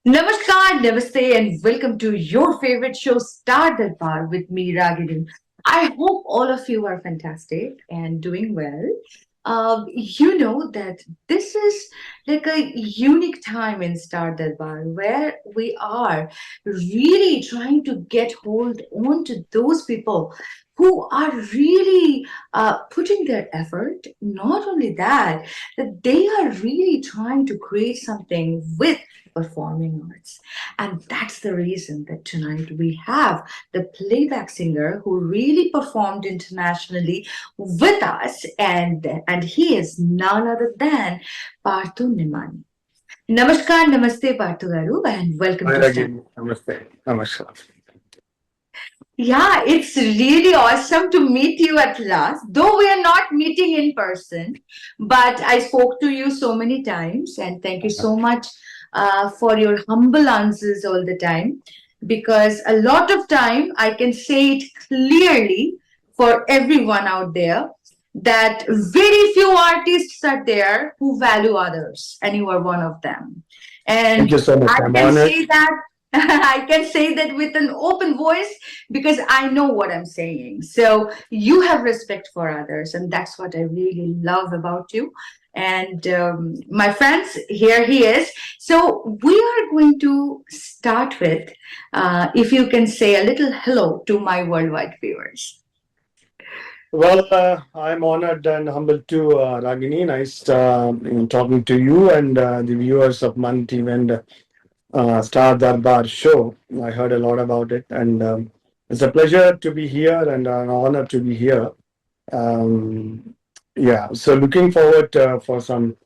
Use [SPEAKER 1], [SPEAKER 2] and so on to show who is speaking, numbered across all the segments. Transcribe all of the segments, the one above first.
[SPEAKER 1] Namaskar, Namaste, and welcome to your favorite show, Star Darbar, with me, Raagiinii. I hope all of you are fantastic and doing well. You know that this is like a unique time in Star Darbar where we are really trying to get hold on to those people who are really putting their effort. Not only that they are really trying to create something with performing arts. And that's the reason that tonight we have the playback singer who really performed internationally with us, and he is none other than Parthu Nemani. Namaskar, namaste, Parthu Garu, and welcome
[SPEAKER 2] Hi,
[SPEAKER 1] to Star.
[SPEAKER 2] Raagiinii. Namaste. Namaskar.
[SPEAKER 1] Yeah, it's really awesome to meet you at last. Though we are not meeting in person, but I spoke to you so many times, and thank you so much for your humble answers all the time. Because a lot of time I can say it clearly for everyone out there that very few artists are there who value others, and you are one of them.
[SPEAKER 2] Thank
[SPEAKER 1] And
[SPEAKER 2] you so much.
[SPEAKER 1] I
[SPEAKER 2] I'm
[SPEAKER 1] can
[SPEAKER 2] honored.
[SPEAKER 1] say that I can say that with an open voice because I know what I'm saying. So you have respect for others, and that's what I really love about you. And my friends, here he is. So we are going to start with, if you can say a little hello to my worldwide viewers.
[SPEAKER 2] Well, I'm honored and humbled too, Ragini. Nice talking to you and the viewers of ManaTv and Star Darbar show. I heard a lot about it, and it's a pleasure to be here and an honor to be here. Um, yeah, so looking forward for some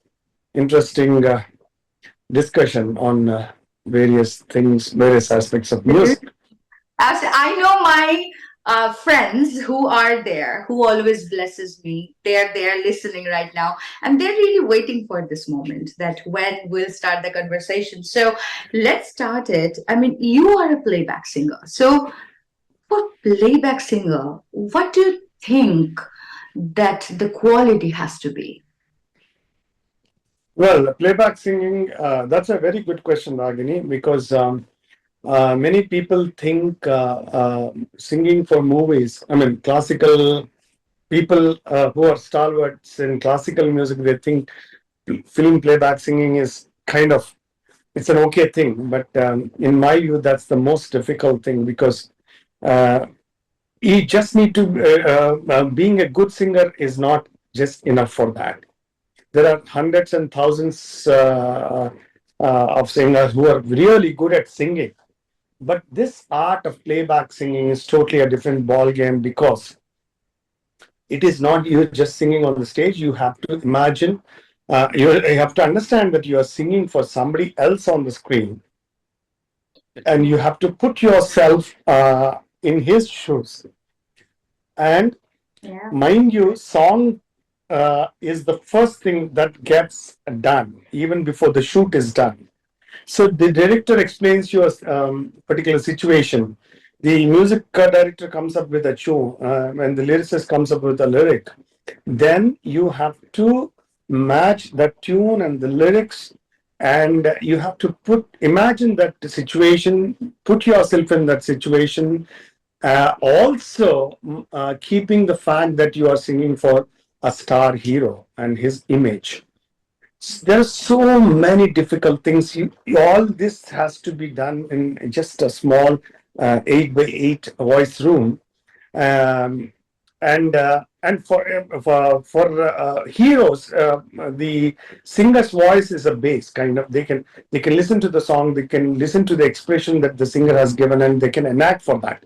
[SPEAKER 2] interesting discussion on various things, various aspects of music.
[SPEAKER 1] As I know my friends who are there, who always blesses me, they're there listening right now, and they're really waiting for this moment that when we'll start the conversation. So let's start it. I mean, you are a playback singer. So for playback singer, what do you think that the quality has to be?
[SPEAKER 2] Well, playback singing, that's a very good question, Ragini, because many people think singing for movies, I mean, classical people who are stalwarts in classical music, they think film playback singing is kind of, it's an okay thing. But in my view, that's the most difficult thing because uh, you just need to, being a good singer is not just enough for that. There are hundreds and thousands of singers who are really good at singing. But this art of playback singing is totally a different ball game because it is not you just singing on the stage. You have to imagine, you have to understand that you are singing for somebody else on the screen, and you have to put yourself in his shoes. And
[SPEAKER 1] Yeah.
[SPEAKER 2] mind you, song is the first thing that gets done even before the shoot is done. So the director explains your particular situation. The music director comes up with a tune, and the lyricist comes up with a lyric. Then you have to match that tune and the lyrics, and you have to imagine that situation, put yourself in that situation. Also, keeping the fact that you are singing for a star hero and his image. There are so many difficult things. All this has to be done in just a small 8 by 8 voice room, um, and for heroes, the singer's voice is a base kind of. They can listen to the song, they can listen to the expression that the singer has given, and they can enact for that.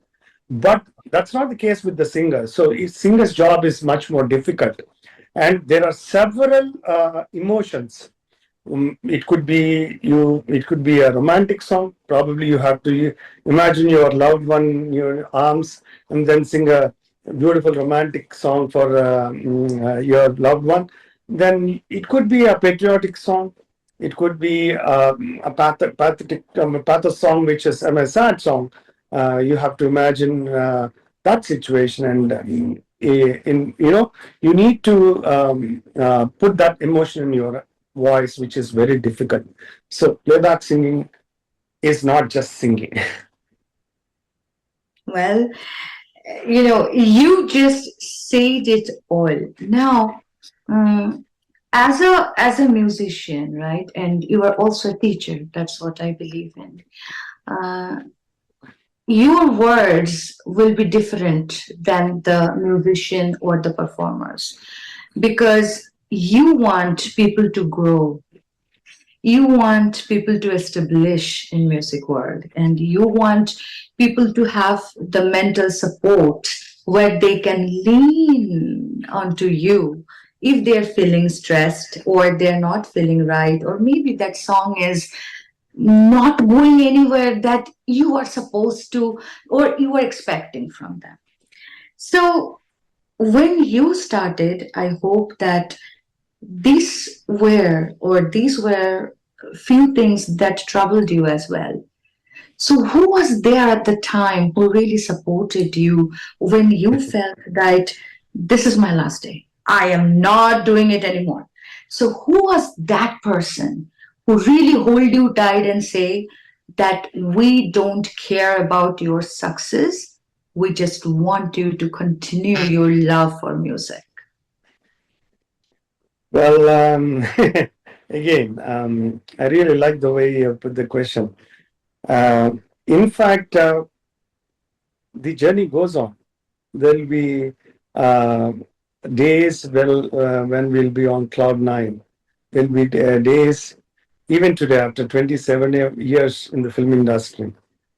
[SPEAKER 2] But that's not the case with the singer. So, singer's job is much more difficult, and there are several emotions. It could be you. It could be a romantic song. Probably you have to imagine your loved one in your arms, and then sing a beautiful romantic song for your loved one. Then it could be a patriotic song. It could be pathetic pathos song, which is a sad song. You have to imagine that situation, and in you need to put that emotion in your voice, which is very difficult. So playback singing is not just singing.
[SPEAKER 1] Well, you just said it all. Now, um, as a musician, right, and you are also a teacher. That's what I believe in. Uh, your words will be different than the musician or the performers because you want people to grow, you want people to establish in music world, and you want people to have the mental support where they can lean onto you if they're feeling stressed or they're not feeling right, or maybe that song is not going anywhere that you are supposed to or you are expecting from them. So when you started, I hope that these were few things that troubled you as well. So who was there at the time who really supported you when you felt that this is my last day, I am not doing it anymore? So who was that person who really hold you tight and say that we don't care about your success, we just want you to continue your love for music?
[SPEAKER 2] Well, again, I really like the way you put the question. Uh, in fact, the journey goes on. There'll be uh, days when we'll be on cloud nine. There'll be days, even today, after 27 years in the film industry,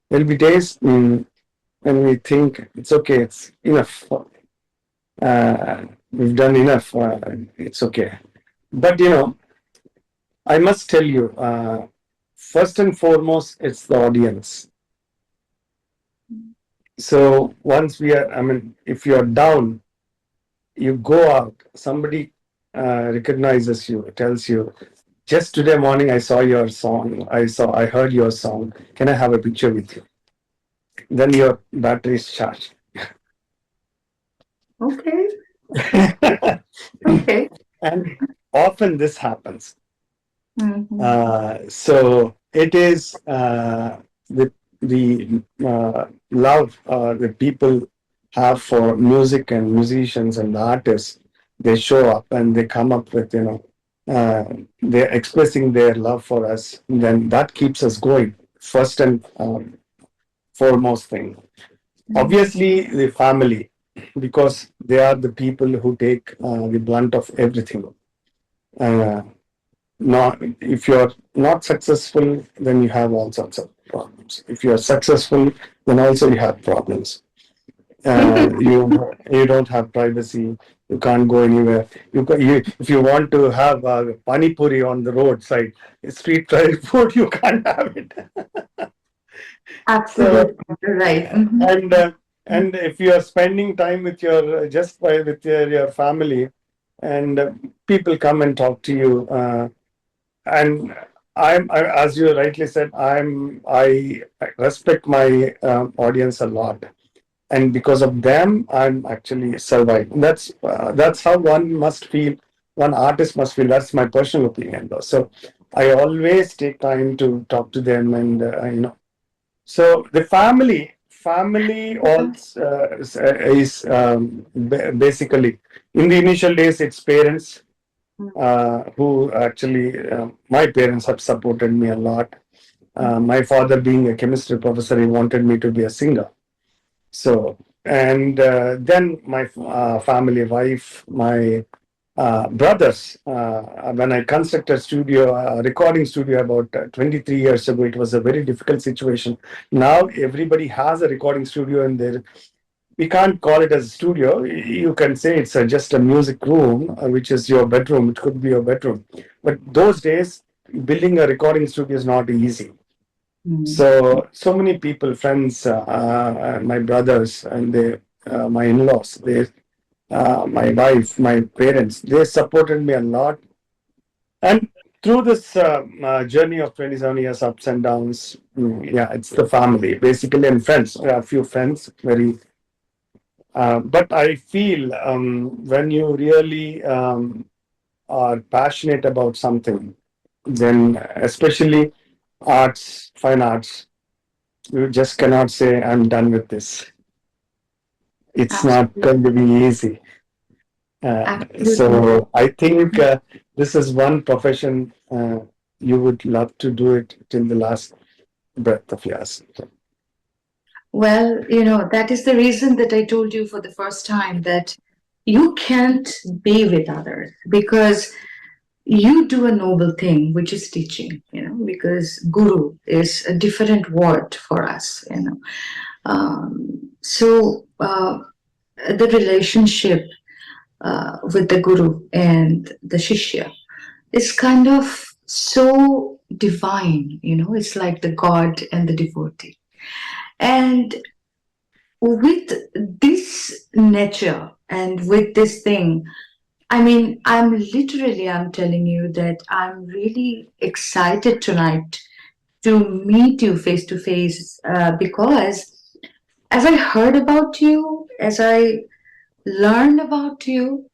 [SPEAKER 2] there'll be days when we think it's okay, it's enough. We've done enough. It's okay. But I must tell you, first and foremost, it's the audience. So once I mean, if you're down, you go out, somebody recognizes you, tells you, just today morning I saw your song, I heard your song. Can I have a picture with you? Then your battery is charged.
[SPEAKER 1] Okay, okay.
[SPEAKER 2] And often this happens.
[SPEAKER 1] Mhm.
[SPEAKER 2] So it is the love that people have for music and musicians and artists. They show up and they come up with, they're expressing their love for us. Then that keeps us going. First and foremost thing. Obviously, the family, because they are the people who take the blunt of everything. Uh, not if you're not successful, then you have all sorts of problems. If you're successful, then also you have problems. You don't have privacy. You can't go anywhere. If you want to have pani puri on the roadside, street food, you can't have it. So
[SPEAKER 1] Absolutely right. Mhm.
[SPEAKER 2] and and if you are spending time with your family, and people come and talk to you. And as you rightly said, I respect my audience a lot, and because of them, I'm actually surviving. That's how one must feel. One artist must feel. That's my personal opinion, though. So I always take time to talk to them, and So the family also is basically in the initial days, it's parents who actually, my parents have supported me a lot. My father, being a chemistry professor, he wanted me to be a singer. So, and then my family, wife, my brothers, when I constructed recording studio about 23 years ago, it was a very difficult situation. Now everybody has a recording studio in their, we can't call it as a studio. You can say it's just a music room, which is your bedroom. It could be your bedroom. But those days, building a recording studio is not easy.
[SPEAKER 1] Mm.
[SPEAKER 2] So many people, friends, my brothers, and my in-laws, my wife, my parents, they supported me a lot. And through this journey of 27 years, ups and downs, yeah, it's the family basically, and friends. A few friends, but I feel when you really are passionate about something, then especially arts, fine arts, you just cannot say, I'm done with this. It's not
[SPEAKER 1] Absolutely.
[SPEAKER 2] going to be easy.
[SPEAKER 1] Absolutely.
[SPEAKER 2] So I think this is one profession you would love to do it till the last breath of yours.
[SPEAKER 1] Well, that is the reason that I told you for the first time that you can't be with others because you do a noble thing, which is teaching, because guru is a different word for us. So the relationship with the guru and the shishya is kind of so divine, it's like the god and the devotee. And with this nature and with this thing, I mean, I'm telling you that I'm really excited tonight to meet you face to face because as I heard about you, as I learned about you,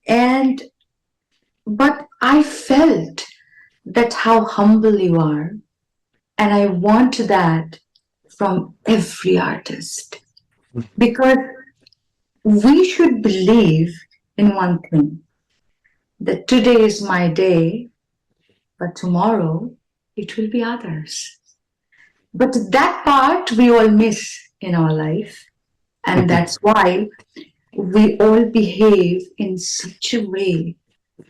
[SPEAKER 1] and but I felt that how humble you are, and I want that from every artist because we should believe in one thing that today is my day, but tomorrow it will be others. But that part we all miss in our life, and that's why we all behave in such a way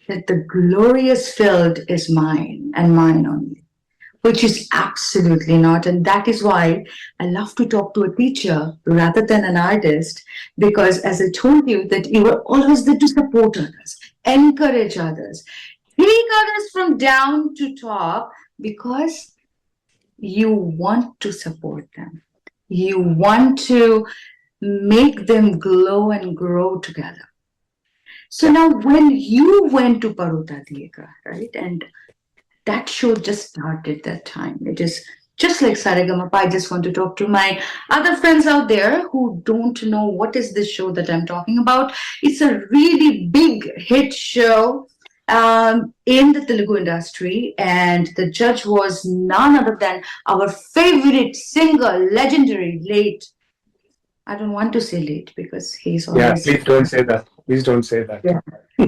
[SPEAKER 1] that the glorious field is mine and mine only, which is absolutely not. And that is why I love to talk to a teacher rather than an artist, because as I told you, that you are always there to support others, encourage others, take others from down to top because you want to support them. You want to make them glow and grow together. So
[SPEAKER 2] Yeah.
[SPEAKER 1] now, when you went to Paruta Diega, right, and that show just started that time. It is just like Saregamapa. I just want to talk to my other friends out there who don't know what is this show that I'm talking about. It's a really big hit show in the Telugu industry, and the judge was none other than our favorite singer, legendary, late. I don't want to say late because he's
[SPEAKER 2] Yeah,
[SPEAKER 1] always.
[SPEAKER 2] please don't say that. Please don't say that.
[SPEAKER 1] Yeah.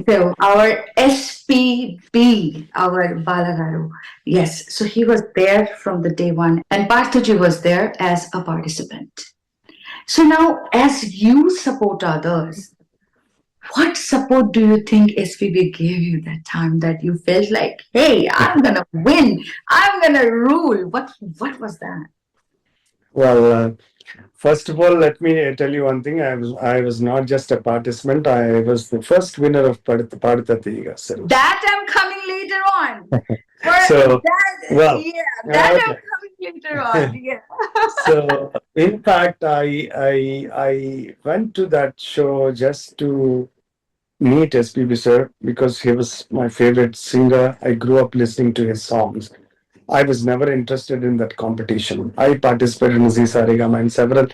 [SPEAKER 1] So our SPB, our Balagaru, yes. So he was there from the day one, and Parthuji was there as a participant. So now, as you support others, what support do you think SPB gave you that time that you felt like, hey, I'm gonna win, I'm gonna rule? What was that?
[SPEAKER 2] Well, first of all, let me tell you one thing. I was not just a participant. I was the first winner of Padatatiga series.
[SPEAKER 1] That I'm coming later on. For
[SPEAKER 2] So,
[SPEAKER 1] that,
[SPEAKER 2] well,
[SPEAKER 1] yeah, that I'm
[SPEAKER 2] okay.
[SPEAKER 1] coming later on. Yeah.
[SPEAKER 2] So, in fact, I went to that show just to meet SPB sir because he was my favorite singer. I grew up listening to his songs. I was never interested in that competition. I participated in Z Sarigama and several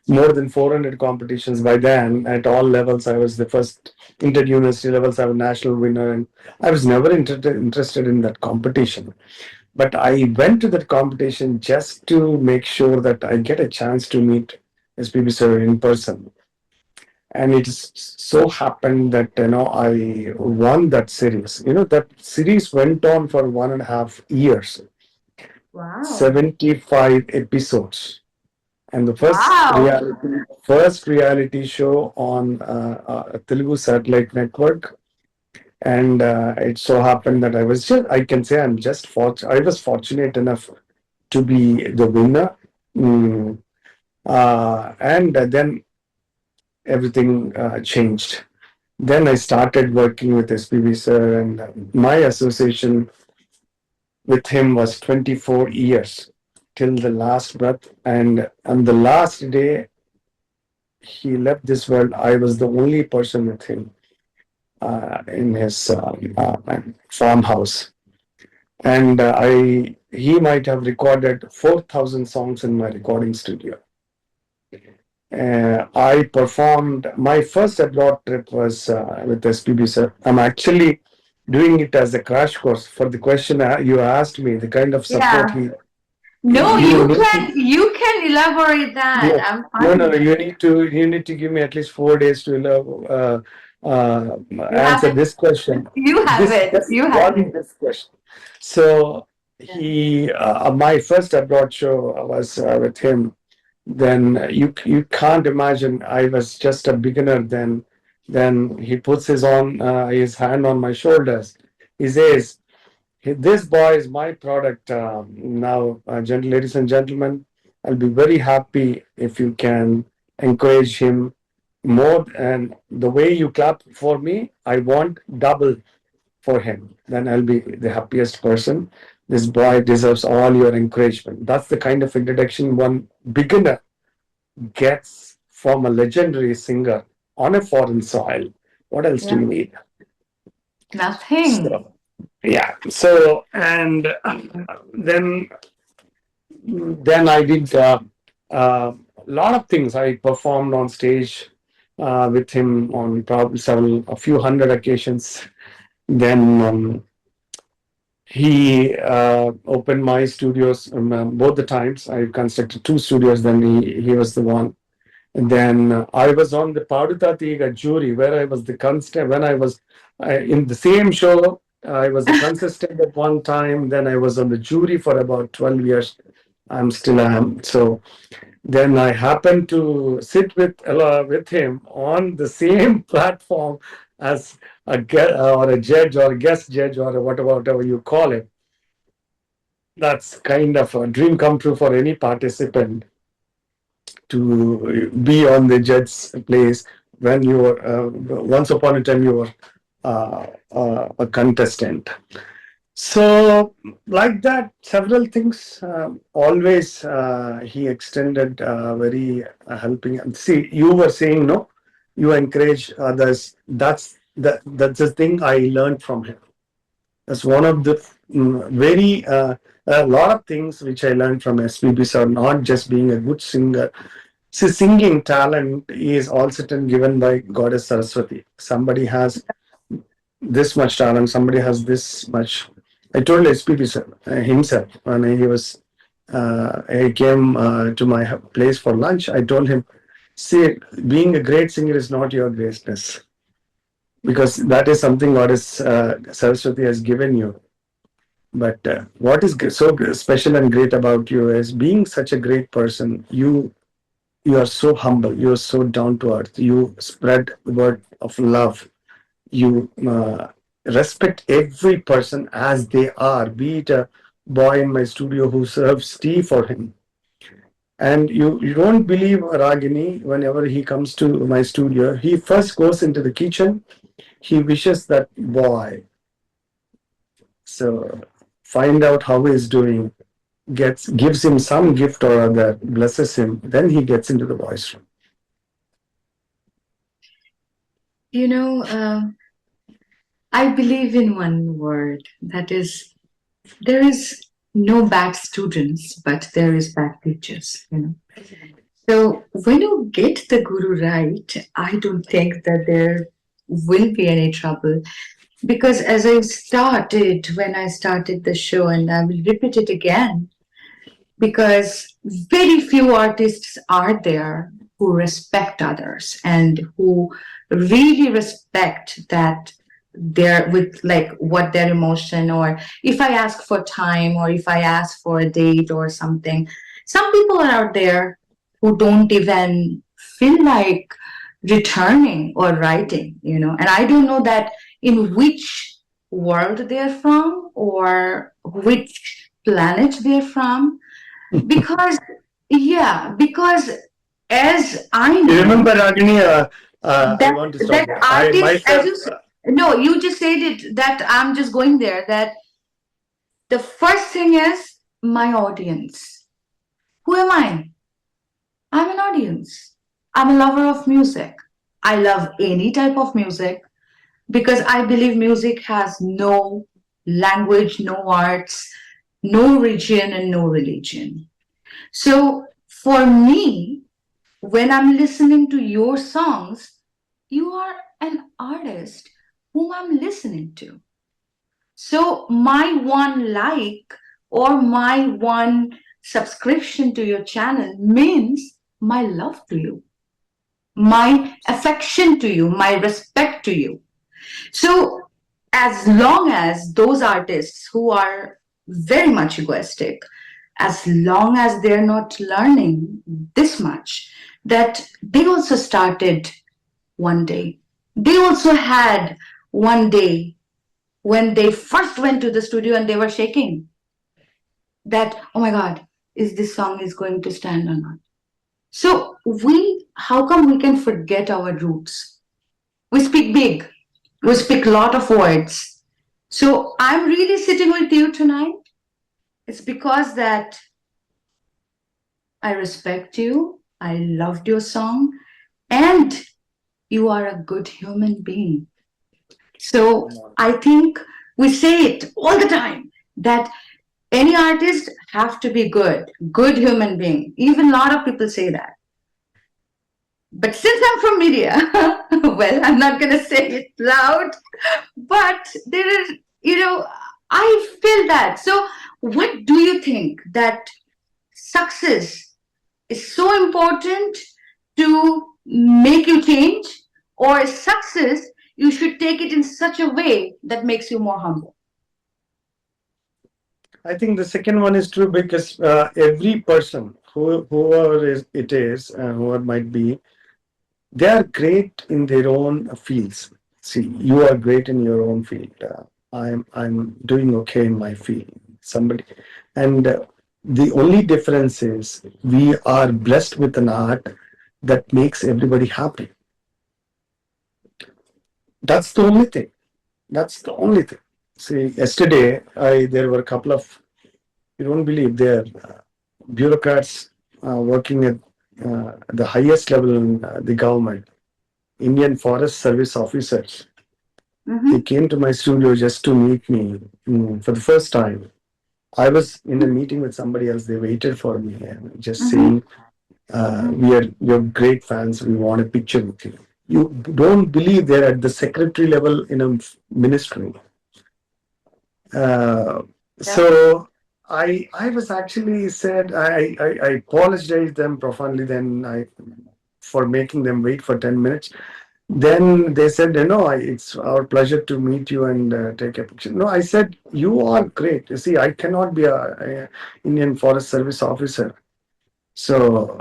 [SPEAKER 2] more than 400 competitions by then at all levels. I was the first inter-university levels. I was national winner, and I was never interested in that competition. But I went to that competition just to make sure that I get a chance to meet SPB sir in person. And it so happened that I won that series. That series went on for 1.5 years,
[SPEAKER 1] Wow.
[SPEAKER 2] 75 episodes, and the
[SPEAKER 1] Wow.
[SPEAKER 2] first reality show on Telugu satellite network. And it so happened that I can say I was fortunate enough to be the winner. Mm, and then everything changed. Then I started working with SPV sir, and my association with him was 24 years till the last breath. And on the last day he left this world, I was the only person with him in his farmhouse. And he might have recorded 4,000 songs in my recording studio. I performed my first abroad trip was with SPB sir. I'm actually doing it as a crash course for the question you asked me, the kind of support
[SPEAKER 1] Yeah.
[SPEAKER 2] he
[SPEAKER 1] No,
[SPEAKER 2] You need to,
[SPEAKER 1] you can elaborate that.
[SPEAKER 2] yeah.
[SPEAKER 1] I'm
[SPEAKER 2] No,
[SPEAKER 1] fine
[SPEAKER 2] no,
[SPEAKER 1] with
[SPEAKER 2] no.
[SPEAKER 1] that.
[SPEAKER 2] You need to give me at least 4 days to
[SPEAKER 1] You have
[SPEAKER 2] answer
[SPEAKER 1] it.
[SPEAKER 2] this question.
[SPEAKER 1] You have
[SPEAKER 2] This
[SPEAKER 1] it.
[SPEAKER 2] just
[SPEAKER 1] You have
[SPEAKER 2] one
[SPEAKER 1] it.
[SPEAKER 2] this question. So
[SPEAKER 1] Yeah.
[SPEAKER 2] my first abroad show was with him. Then you can't imagine. I was just a beginner then. Then he puts his hand on my shoulders. He says, "This boy is my product now, ladies and gentlemen. I'll be very happy if you can encourage him more. And the way you clap for me, I want double for him. Then I'll be the happiest person. This boy deserves all your encouragement." That's the kind of introduction one beginner gets from a legendary singer on a foreign soil. What else do
[SPEAKER 1] Yeah.
[SPEAKER 2] you need?
[SPEAKER 1] Nothing.
[SPEAKER 2] So, yeah. So, and then I did a lot of things. I performed on stage with him on probably a few hundred occasions. Then he opened my studios both the times. I constructed two studios. Then he was the one. And then I was on the Padutatiga jury where I was the constant when I was in the same show. I was a consistent at one time. Then I was on the jury for about 12 years. I'm still am. So then I happened to sit with him on the same platform as or a judge or a guest judge or whatever you call it. That's kind of a dream come true for any participant to be on the judge's place when you were once upon a time you were a contestant. So like that, several things. Always he extended very helping. See, you were saying no, you encourage others. That's the thing I learned from him. That's one of the very a lot of things which I learned from SPB. So not just being a good singer. See, singing talent is also given by Goddess Saraswati. Somebody has this much talent, somebody has this much. I told SPP sir, himself when he came to my place for lunch. I told him, see, being a great singer is not your greatness because that is something Goddess Saraswati has given you. But what is so special and great about you is being such a great person. You are so humble. You are so down to earth. You spread the word of love. You respect every person as they are, be it a boy in my studio who serves tea for him. And you don't believe Raagiinii, whenever he comes to my studio, he first goes into the kitchen, he wishes that boy. So find out how he's doing, gives him some gift or other, blesses him, then he gets into the voice room.
[SPEAKER 1] You know, I believe in one word that is, there is no bad students, but there is bad teachers, you know. So when you get the guru right, I don't think that there will be any trouble. Because as when I started the show, and I will repeat it again, because very few artists are there who respect others and who really respect that they're with like what their emotion, or if I ask for time, or if I ask for a date or something. Some people are out there who don't even feel like returning or writing, you know, and I don't know that in which world they're from or which planet they're from. Because, yeah, because as I
[SPEAKER 2] You
[SPEAKER 1] know,
[SPEAKER 2] remember, Ragini, I
[SPEAKER 1] that
[SPEAKER 2] want to stop
[SPEAKER 1] that
[SPEAKER 2] there. I
[SPEAKER 1] artist, as
[SPEAKER 2] myself,
[SPEAKER 1] you no, you just said it, that I'm just going there, that the first thing is my audience. Who am I? I'm an audience. I'm a lover of music. I love any type of music because I believe music has no language, no arts, no region, and no religion. So for me, when I'm listening to your songs, you are an artist whom I'm listening to. So my one like or my one subscription to your channel means my love to you, my affection to you, my respect to you. So, as long as those artists who are very much egoistic, as long as they're not learning this much, that they also started one day. They also had one day when they first went to the studio and they were shaking that, oh my God, is this song is going to stand or not? So how come we can forget our roots? We speak big. We speak a lot of words. So I'm really sitting with you tonight. It's because that I respect you. I loved your song and you are a good human being. So I think we say it all the time that any artist have to be good human being. Even a lot of people say that. But since I'm from media, well, I'm not going to say it loud, but there is, I feel that. So, what do you think that success is so important to make you change, or success you should take it in such a way that makes you more humble?
[SPEAKER 2] I think the second one is true because every person, whoever it is, whoever might be, they are great in their own fields. See, you are great in your own field. I'm doing okay in my field. Somebody, and the only difference is we are blessed with an art that makes everybody happy. That's the only thing. That's the only thing. See, yesterday there were a couple of, you don't believe, they're bureaucrats working at the highest level in the government, Indian Forest Service officers. They
[SPEAKER 1] Mm-hmm.
[SPEAKER 2] came to my studio just to meet me for the first time. I was in a meeting with somebody else. They waited for me and just
[SPEAKER 1] Mm-hmm.
[SPEAKER 2] saying, we're great fans. We want a picture with you. You don't believe they're at the secretary level in a ministry. Uh,
[SPEAKER 1] Yeah.
[SPEAKER 2] so I was actually said I apologized them profoundly then I for making them wait for 10 minutes. Then they said, it's our pleasure to meet you and take a picture. No, I said, you are great. You see, I cannot be a Indian Forest Service officer. So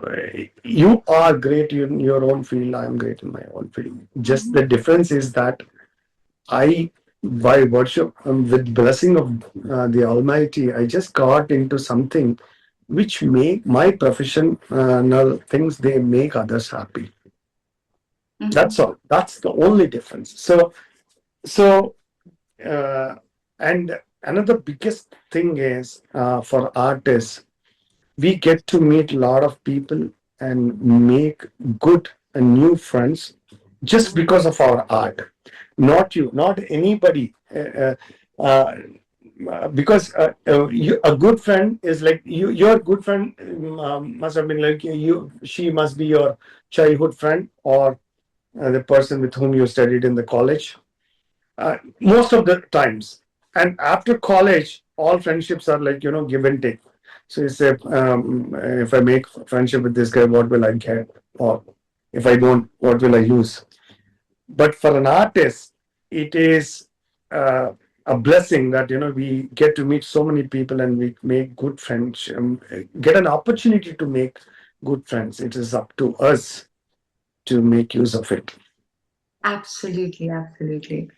[SPEAKER 2] you are great in your own field. I'm great in my own field. Just
[SPEAKER 1] Mm-hmm.
[SPEAKER 2] the difference is that I, by virtue, with blessing of the Almighty, I just got into something which make my professional things, they make others happy. That's
[SPEAKER 1] Mm-hmm.
[SPEAKER 2] all. That's the only difference. So, uh, and another biggest thing is for artists, we get to meet a lot of people and make good and new friends just because of our art. Not you, not anybody. Because a good friend is like you. Your good friend must have been like you. She must be your childhood friend or the person with whom you studied in the college. Most of the times, and after college, all friendships are like give and take. So you say, if I make friendship with this guy, what will I get? Or if I don't, what will I lose? But for an artist, it is a blessing that we get to meet so many people and we make good friends, get an opportunity to make good friends. It is up to us to make use of it.
[SPEAKER 1] Absolutely, absolutely.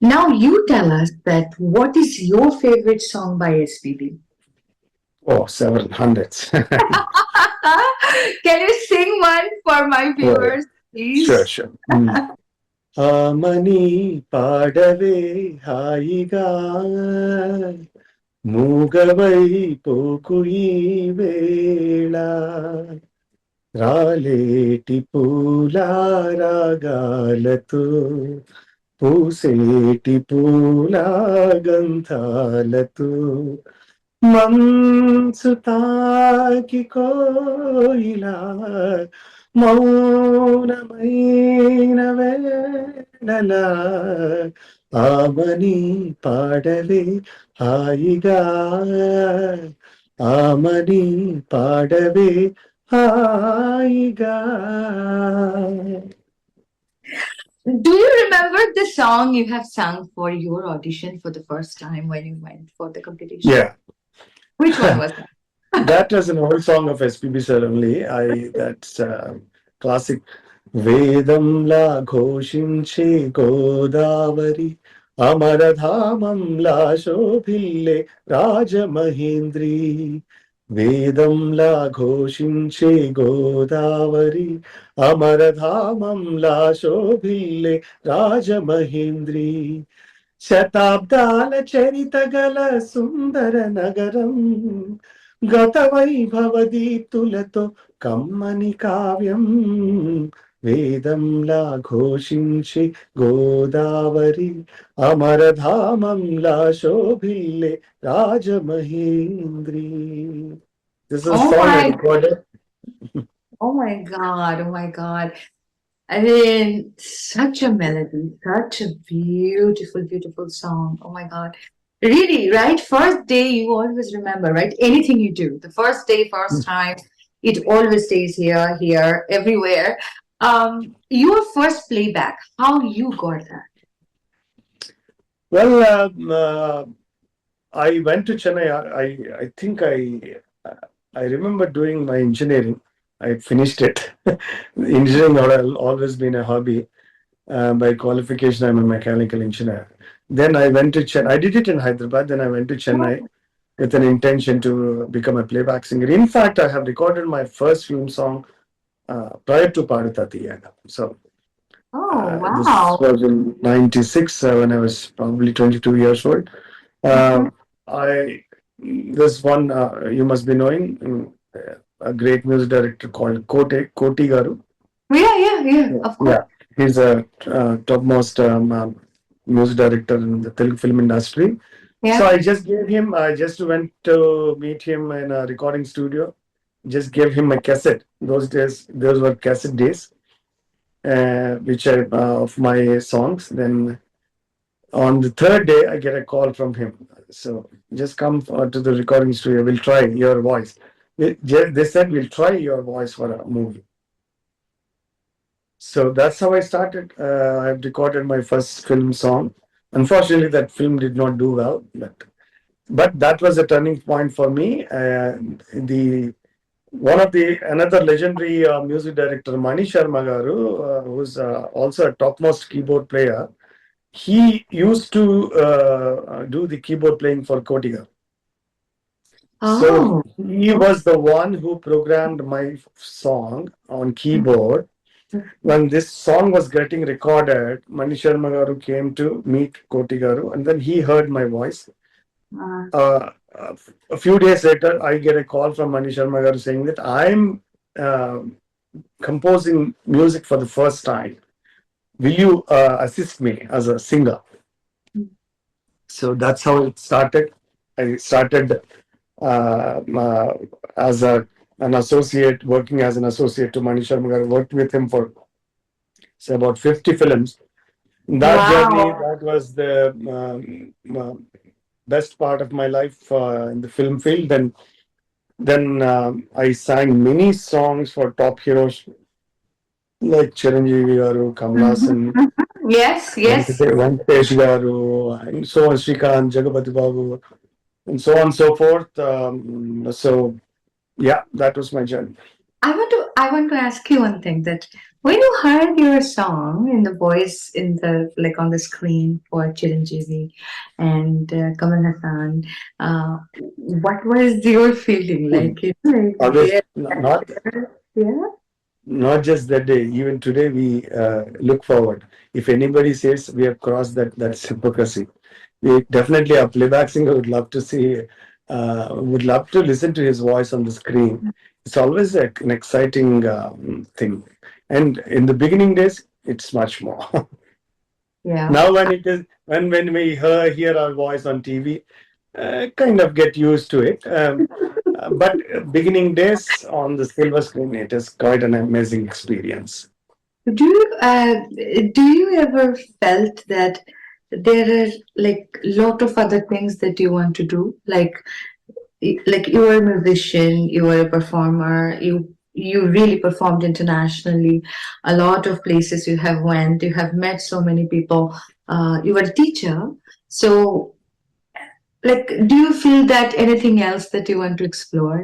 [SPEAKER 1] Now you tell us that what is your favorite song by SPB?
[SPEAKER 2] Oh, several hundreds.
[SPEAKER 1] Can you sing one for my
[SPEAKER 2] Oh,
[SPEAKER 1] viewers,
[SPEAKER 2] sure,
[SPEAKER 1] please?
[SPEAKER 2] sure. Amani పాడవే హాయిగా మూగవై పోకు ఈ వేళ రాలేటి పూల రాగాలతో పూసేటి పూల గంధాలతో మంచు తాకి కోయిలా మౌనమైన వేళల ఆమని పాడవే హాయిగా ఆమని పాడవే హాయిగా.
[SPEAKER 1] Do you remember the song you have sung for your audition for the first time when you went for the competition?
[SPEAKER 2] Yeah.
[SPEAKER 1] Which one was that?
[SPEAKER 2] That was an old song of SPB sir only. That's classic. వేదంలా ఘోషించే Godavari అమరధామంలా శోభిల్లే Rajamahendri. వేదంలా ఘోషించే Godavari అమరధామంలా శోభిల్లే Rajamahendri. శతాబ్దాల చరిత గల సుందర నగరం గత వైభవ దీప్తులతో కమ్మని కావ్యం. వేదంలా ఘోషించి Godavari అమరధామంలా శోభిల్లే Rajamahendri. This is a
[SPEAKER 1] Oh
[SPEAKER 2] song I
[SPEAKER 1] my,
[SPEAKER 2] recorded.
[SPEAKER 1] oh my God, oh my God. I mean, such a melody, such a beautiful, beautiful song. Oh my God. Really, right? First day, you always remember, right? Anything you do, the first day, first time, it always stays here, here, everywhere. Your first playback, how you got that?
[SPEAKER 2] Well, I went to Chennai. I think I remember doing my engineering. I finished it. Engineering had always been a hobby. By qualification, I'm a mechanical engineer. Then I went to Chennai. I did it in Hyderabad. Then I went to Chennai with an intention to become a playback singer. In fact, I have recorded my first film song prior to Paratati. So
[SPEAKER 1] Oh,
[SPEAKER 2] this
[SPEAKER 1] wow.
[SPEAKER 2] was in '96 when I was probably 22 years old.
[SPEAKER 1] Okay.
[SPEAKER 2] Uh, I This one you must be knowing a great music director called Koti Garu.
[SPEAKER 1] Yeah, yeah, yeah, of course.
[SPEAKER 2] Yeah, he's a topmost music director in the Telugu film industry. So
[SPEAKER 1] Yeah.
[SPEAKER 2] I just gave him. I just went to meet him in a recording studio. Just gave him my cassette. Those days, those were cassette days, which I of my songs. Then on the third day, I get a call from him. So just come to the recording studio. We'll try your voice. They said we'll try your voice for a movie. So that's how I started. I've recorded my first film song. Unfortunately, that film did not do well, but that was a turning point for me. The One of the another legendary music director, Mani Sharma garu, who's also a topmost keyboard player. He used to do the keyboard playing for Kotiga. So
[SPEAKER 1] Oh,
[SPEAKER 2] he was the one who programmed my song on keyboard. When this song was getting recorded, Mani Sharma garu came to meet Koti garu, and then he heard my voice.
[SPEAKER 1] uh,
[SPEAKER 2] A few days later, I get a call from Mani Sharma garu saying that I'm uh, composing music for the first time. Will you assist me as a singer? So that's how it started. I started as an associate, working as an associate to Mani Sharma garu. Worked with him for say about 50 films. That journey,
[SPEAKER 1] wow.
[SPEAKER 2] that was the best part of my life in the film field. Then I sang many songs for top heroes like Chiranjeevi garu, Kamala
[SPEAKER 1] Mhm,
[SPEAKER 2] Hassan,
[SPEAKER 1] mhm. Yes, yes.
[SPEAKER 2] Venkatesh garu, and so on, Srikant, Jagapati Babu, and so on and so forth. So yeah, that was my journey.
[SPEAKER 1] I want to ask you one thing that when you heard your song in the voice in the like on the screen for Chiranjeevi and Kamal Hassan, what was your feeling like? You know, like
[SPEAKER 2] Always
[SPEAKER 1] there,
[SPEAKER 2] not
[SPEAKER 1] yeah.
[SPEAKER 2] not just that day. Even today, we look forward. If anybody says we have crossed that, that's hypocrisy. We definitely, a playback singer would love to see, would love to listen to his voice on the screen. It's always an exciting thing. And in the beginning days, it's much more.
[SPEAKER 1] Yeah.
[SPEAKER 2] Now, when it is when we hear our voice on TV, kind of get used to it. But beginning days on the silver screen, it is quite an amazing experience.
[SPEAKER 1] Do you do you ever felt that there are like lot of other things that you want to do? Like like you were a musician, you were a performer, you really performed internationally. A lot of places you have went, you have met so many people. You were a teacher. So, like, do you feel that anything else that you want to explore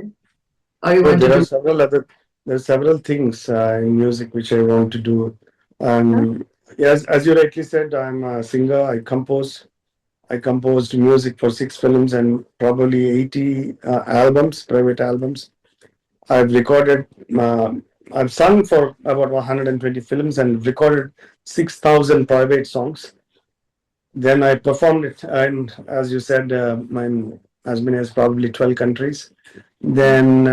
[SPEAKER 1] or you
[SPEAKER 2] Oh,
[SPEAKER 1] want to
[SPEAKER 2] there are
[SPEAKER 1] do?
[SPEAKER 2] several things in music which I want to do.
[SPEAKER 1] Huh?
[SPEAKER 2] Yes, as you rightly said, I'm a singer. I composed music for 6 films and probably 80 albums, private albums. I've recorded, uh, I've sung for about 120 films and recorded 6,000 private songs. Then I performed it, and as you said, as many as probably 12 countries. Then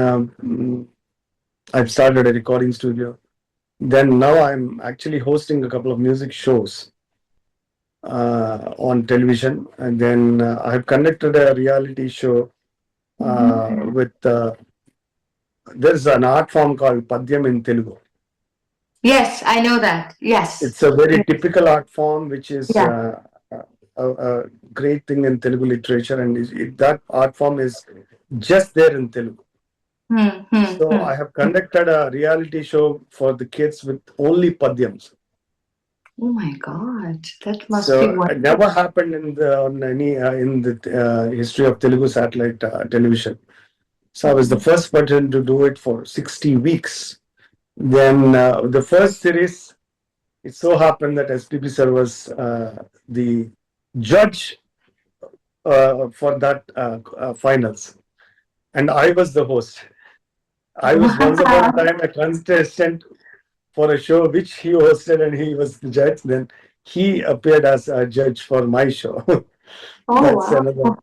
[SPEAKER 2] I've started a recording studio. Then now I'm actually hosting a couple of music shows on television, and then I've conducted a reality show
[SPEAKER 1] Mhm.
[SPEAKER 2] with there's an art form called Padyam in Telugu.
[SPEAKER 1] Yes, I know that. Yes.
[SPEAKER 2] It's a very typical art form, which is
[SPEAKER 1] Yeah.
[SPEAKER 2] a great thing in Telugu literature, and that art form is just there in Telugu.
[SPEAKER 1] Hmm, hmm,
[SPEAKER 2] So
[SPEAKER 1] hmm.
[SPEAKER 2] I have conducted a reality show for the kids with only Padyams.
[SPEAKER 1] Oh my God, that must be
[SPEAKER 2] So it never
[SPEAKER 1] wonderful.
[SPEAKER 2] happened in the on any in the history of Telugu satellite television. So I was the first person to do it for 60 weeks. Then the first series, it so happened that SPP sir was the judge for that finals, and I was the host. I was once upon a
[SPEAKER 1] Wow.
[SPEAKER 2] time a contestant for a show which he hosted, and he was the judge. Then he appeared as a judge for my show.
[SPEAKER 1] Oh,
[SPEAKER 2] That's
[SPEAKER 1] wow.
[SPEAKER 2] another.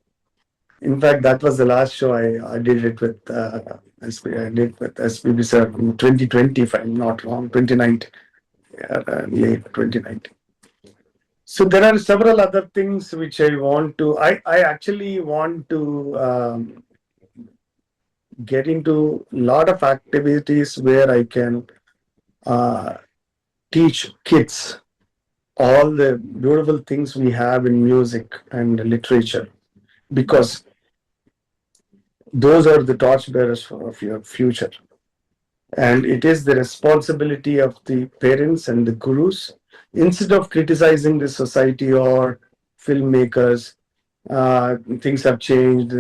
[SPEAKER 2] In fact, that was the last show I did it with. I did with SPB sir in 2020, if I'm not wrong, 2019, late 2019. So there are several other things which I want to. I actually want to get into a lot of activities where I can uh, teach kids all the beautiful things we have in music and literature, because those are the torchbearers of your future. And it is the responsibility of the parents and the gurus, instead of criticizing the society or filmmakers. Things have changed,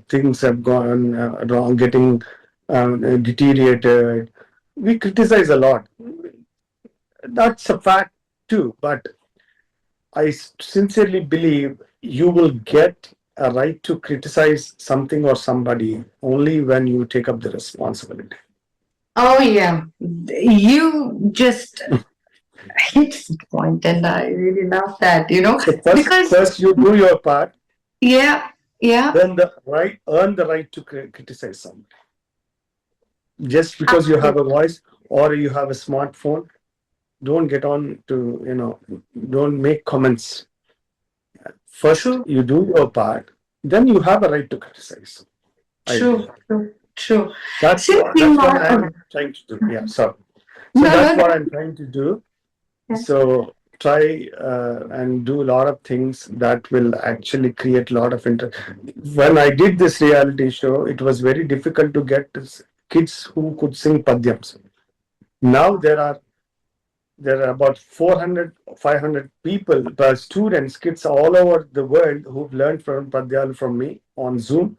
[SPEAKER 2] things have gone wrong, getting deteriorated. We criticize a lot. That's a fact too, but I sincerely believe you will get a right to criticize something or somebody only when you take up the responsibility.
[SPEAKER 1] Oh, yeah. You just hit the point, and I really love that,
[SPEAKER 2] So first,
[SPEAKER 1] because,
[SPEAKER 2] first you do your part,
[SPEAKER 1] yeah, yeah,
[SPEAKER 2] earn the right to criticize somebody. Just because you have a voice or you have a smartphone, don't get on to don't make comments. First,
[SPEAKER 1] true,
[SPEAKER 2] you do your part, then you have a right to criticize. I
[SPEAKER 1] true,
[SPEAKER 2] believe.
[SPEAKER 1] true, true.
[SPEAKER 2] That's
[SPEAKER 1] Since
[SPEAKER 2] what
[SPEAKER 1] you
[SPEAKER 2] that's what
[SPEAKER 1] are,
[SPEAKER 2] I'm trying to do. Yeah, so
[SPEAKER 1] no,
[SPEAKER 2] that's
[SPEAKER 1] no,
[SPEAKER 2] what I'm trying to do.
[SPEAKER 1] no.
[SPEAKER 2] So try and do a lot of things that will actually create a lot of interest. When I did this reality show, it was very difficult to get kids who could sing padyams. Now there are about 400, 500 people, students, kids all over the world who've learned from Padyalu from me on Zoom.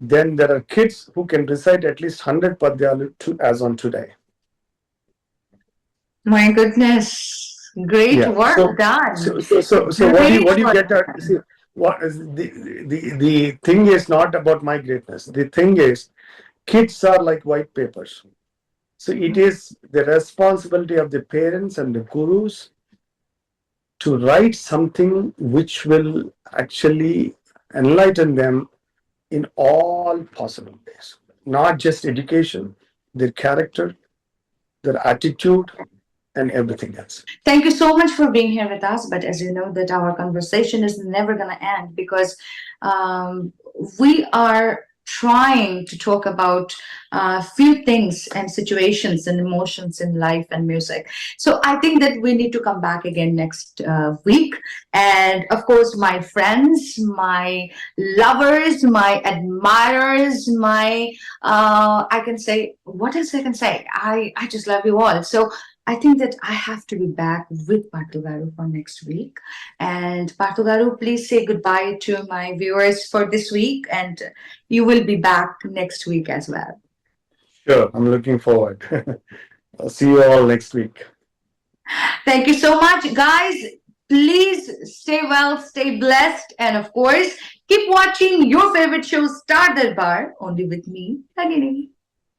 [SPEAKER 2] Then there are kids who can recite at least 100 Padyalu as on today.
[SPEAKER 1] My goodness, great
[SPEAKER 2] Yeah.
[SPEAKER 1] work done.
[SPEAKER 2] So
[SPEAKER 1] Great
[SPEAKER 2] what do you
[SPEAKER 1] work
[SPEAKER 2] get at?
[SPEAKER 1] done.
[SPEAKER 2] See, what is the thing is not about my greatness. The thing is, kids are like white papers. So it is the responsibility of the parents and the gurus to write something which will actually enlighten them in all possible ways, not just education, their character, their attitude, and everything else.
[SPEAKER 1] Thank you so much for being here with us. But as you know, that our conversation is never going to end because um, we are trying to talk about few things and situations and emotions in life and music. So I think that we need to come back again next week. And of course, my friends, my lovers, my admirers, my I can say, what else I can say? I just love you all. So I think that I have to be back with Parthu Garu for next week. And Parthu Garu, please say goodbye to my viewers for this week, and you will be back next week as well.
[SPEAKER 2] Sure, I'm looking forward. I'll see you all next week.
[SPEAKER 1] Thank you so much, guys. Please stay well, stay blessed, and of course, keep watching your favorite show, Star Darbar, only with me, Raagiinii.